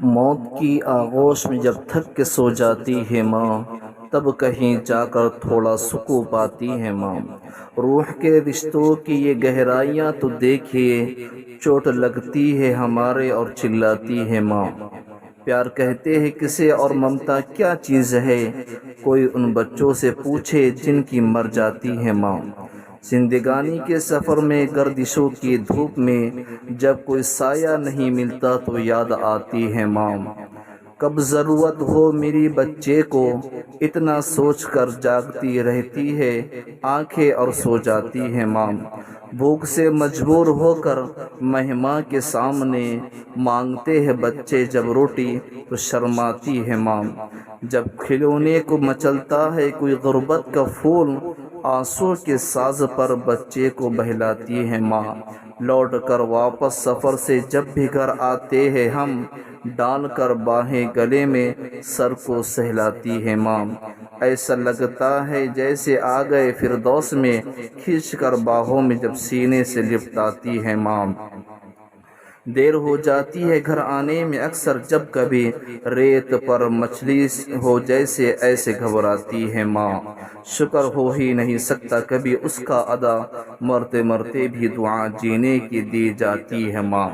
موت کی آغوش میں جب تھک کے سو جاتی ہے ماں، تب کہیں جا کر تھوڑا سکون پاتی ہے ماں۔ روح کے رشتوں کی یہ گہرائیاں تو دیکھیے، چوٹ لگتی ہے ہمارے اور چلاتی ہے ماں۔ پیار کہتے ہیں کسے اور ممتا کیا چیز ہے، کوئی ان بچوں سے پوچھے جن کی مر جاتی ہے ماں۔ زندگانی کے سفر میں گردشوں کی دھوپ میں جب کوئی سایہ نہیں ملتا تو یاد آتی ہے ماں۔ کب ضرورت ہو میری بچے کو، اتنا سوچ کر جاگتی رہتی ہے آنکھیں اور سو جاتی ہے ماں۔ بھوک سے مجبور ہو کر مہماں کے سامنے مانگتے ہیں بچے جب روٹی تو شرماتی ہے ماں۔ جب کھلونے کو مچلتا ہے کوئی غربت کا پھول، آنسوں کے ساز پر بچے کو بہلاتی ہے ماں۔ لوٹ کر واپس سفر سے جب بھی گھر آتے ہیں ہم، ڈال کر باہیں گلے میں سر کو سہلاتی ہے ماں۔ ایسا لگتا ہے جیسے آ گئے فردوس میں، کھینچ کر باہوں میں جب سینے سے لپٹاتی ہے ماں۔ دیر ہو جاتی ہے گھر آنے میں اکثر جب کبھی، ریت پر مچھلی ہو جیسے ایسے گھبراتی ہے ماں۔ شکر ہو ہی نہیں سکتا کبھی اس کا ادا، مرتے مرتے بھی دعا جینے کی دی جاتی ہے ماں۔